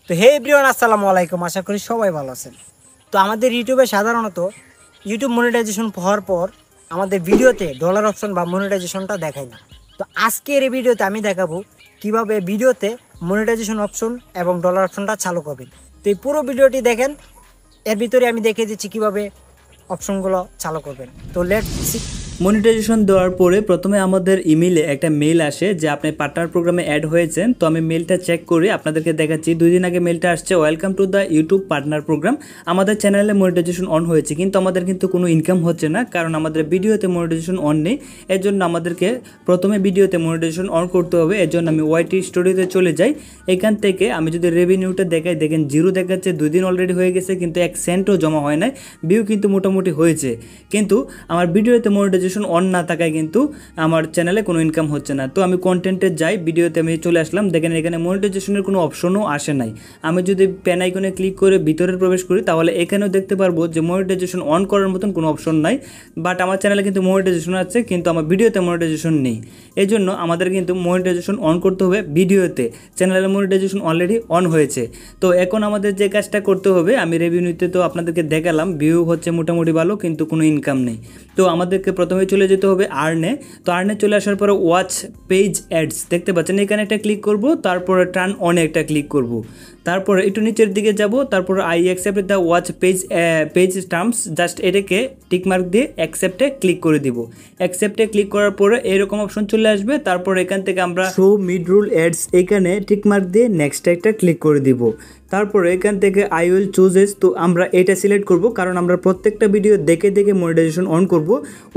তো হে এভরিওয়ান, আসসালামু আলাইকুম। আশা করি সবাই ভালো আছেন। তো আমাদের ইউটিউবে সাধারণত ইউটিউব মনিটাইজেশন হওয়ার পর আমাদের ভিডিওতে ডলার অপশন বা মনিটাইজেশনটা দেখায় না। তো আজকের এই ভিডিওতে আমি দেখাবো কিভাবে ভিডিওতে মনিটাইজেশন অপশন এবং ডলার অপশনটা চালু করবেন। তো এই পুরো ভিডিওটি দেখেন, এর ভিতরে আমি দেখিয়ে দিচ্ছি কিভাবে অপশনগুলো চালু করবেন। তো লেটস সি। মনিটাইজেশন দেওয়ার পরে প্রথমে আমাদের ইমেইলে একটা মেইল আসে যে আপনি পার্টনার প্রোগ্রামে অ্যাড হয়েছেন। তো আমি মেইলটা চেক করে আপনাদেরকে দেখাচ্ছি। 2 দিন আগে মেইলটা আসছে, welcome to the YouTube partner programme. আমাদের চ্যানেলে মনিটাইজেশন অন হয়েছে, কিন্তু আমাদের কোনো ইনকাম হচ্ছে না, কারণ আমাদের ভিডিওতে মনিটাইজেশন অন নেই। এর জন্য আমাদেরকে প্রথমে ভিডিওতে মনিটাইজেশন অন করতে হবে। এর জন্য আমি ওয়াইটি স্টুডিওতে চলে যাই। এখান থেকে আমি যদি রেভিনিউটা দেখাই, দেখেন 0 দেখাচ্ছে। 2 দিন অলরেডি হয়ে গেছে, কিন্তু 1 সেন্টও জমা হয় নাই। ভিউ কিন্তু মোটামুটি হয়েছে, কিন্তু আমার ভিডিওতে মনিটাইজেশন অন না থাকায় কিন্তু আমার চ্যানেলে কোনো ইনকাম হচ্ছে না। তো আমি কন্টেন্টে যাই, ভিডিওতে আমি চলে আসলাম। দেখেন এখানে মনিটাইজেশনের কোনো অপশনও আসে নাই। আমি যদি পেন আইকনে ক্লিক করে ভিতরে প্রবেশ করি, তাহলে এখানেও দেখতে পারবো যে মনিটাইজেশন অন করার মতন কোনো অপশন নাই। বাট আমার চ্যানেলে কিন্তু মনিটাইজেশন আছে, কিন্তু আমার ভিডিওতে মনিটাইজেশন নেই। এই জন্য আমাদের কিন্তু মনিটাইজেশন অন করতে হবে ভিডিওতে। চ্যানেলের মনিটাইজেশন অলরেডি অন হয়েছে। তো এখন আমাদের যে কাজটা করতে হবে, আমি রেভিনিউতে তো আপনাদেরকে দেখালাম, ভিউ হচ্ছে মোটামুটি ভালো, কিন্তু কোনো ইনকাম নেই। তো আমাদেরকে প্রথমে চলে যেতে হবে আর্নে। তো আর্নে চলে আসার পরে ওয়াচ পেজ অ্যাডস দেখতে পাচ্ছেন, এখানে একটা ক্লিক করব, তারপরে টার্ন অনে একটা ক্লিক করব, তারপরে একটু নিচের দিকে যাব, তারপরে I accept the watch page terms, just এটাকে টিকমার্ক দিয়ে অ্যাকসেপ্টে ক্লিক করে দিব। অ্যাকসেপ্টে ক্লিক করার পরে এরকম অপশন চলে আসবে। তারপর এখান থেকে আমরা শো মিড রুল অ্যাডস, এখানে টিকমার্ক দিয়ে নেক্সট একটা ক্লিক করে দিব। তারপরে এখান থেকে আই উইল চুজেস, তো আমরা এটা সিলেক্ট করব, কারণ আমরা প্রত্যেকটা ভিডিও দেখে দেখে মনিটাইজেশন অন করব।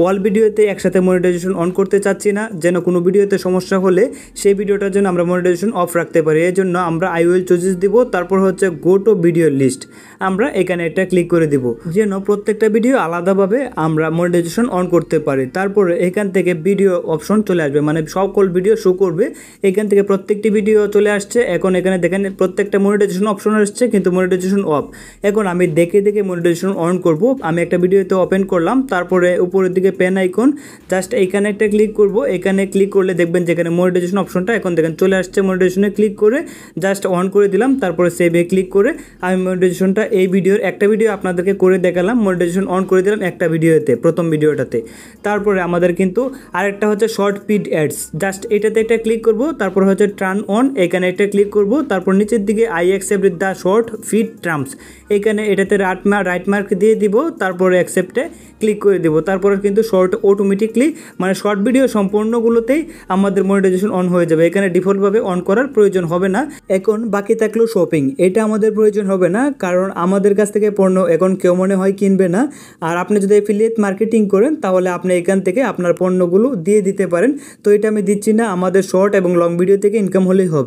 অল ভিডিওতে একসাথে মনিটাইজেশন অন করতে চাচ্ছি না, যেন কোনো ভিডিওতে সমস্যা হলে সেই ভিডিওটার জন্য আমরা মনিটাইজেশন অফ রাখতে পারি। এই জন্য আমরা আই উইল চুজেস দিব। তারপর হচ্ছে গো টু ভিডিও লিস্ট, আমরা এখানে একটা ক্লিক করে দিব, যেন প্রত্যেকটা ভিডিও আলাদাভাবে আমরা মনিটাইজেশন অন করতে পারি। তারপরে এখান থেকে ভিডিও অপশন চলে আসবে, মানে সকল ভিডিও শো করবে। এখান থেকে প্রত্যেকটি ভিডিও চলে আসছে। এখন এখানে দেখেন প্রত্যেকটা মনিটাইজেশন অপশন আসছে, কিন্তু মনিটাইজেশন অফ। এখন আমি দেখে দেখে মনিটাইজেশন অন করব। আমি একটা ভিডিওতে ওপেন করলাম, তারপরে উপরের দিকে পেন আইকন, জাস্ট এইখানে একটা ক্লিক করব। এখানে ক্লিক করলে দেখবেন যেখানে মনিটাইজেশন অপশনটা এখন দেখেন চলে আসছে। মনিটাইজেশনে ক্লিক করে জাস্ট অন করে দিলাম, তারপরে সেভে ক্লিক করে আমি মনিটাইজেশনটা এই ভিডিওর একটা ভিডিও আপনাদেরকে করে দেখালাম, মনিটাইজেশন অন করে দিলাম একটা ভিডিওতে, প্রথম ভিডিওটাতে। তারপরে আমাদের কিন্তু আরেকটা হচ্ছে শর্ট ফিড অ্যাডস, জাস্ট এটাতে একটা ক্লিক করব, তারপর হচ্ছে টার্ন অন, এখানে একটা ক্লিক করব, তারপর নিচের দিকে I accept the short feed terms, এখানে এটাতে রাইট মার্ক দিয়ে দিব, তারপরে অ্যাকসেপ্টে ক্লিক করে দিব। তারপরে কিন্তু শর্ট অটোমেটিকলি, মানে শর্ট ভিডিও সম্পূর্ণগুলোতেই আমাদের মনিটাইজেশন অন হয়ে যাবে। এখানে ডিফল্টভাবে অন করার প্রয়োজন হবে না। এখন বাকি থাকলো শপিং, এটা আমাদের প্রয়োজন হবে না, কারণ আমাদের কাছ থেকে পণ্য এখন কেউ মনে হয় কিনবে না। আর আপনি যদি এফিলিয়েট মার্কেটিং করেন, তাহলে আপনি এখান থেকে আপনার পণ্যগুলো দিয়ে দিতে পারেন। তো এটা আমি দিচ্ছি না, আমাদের শর্ট এবং লং ভিডিও থেকে ইনকাম হলেই হবে।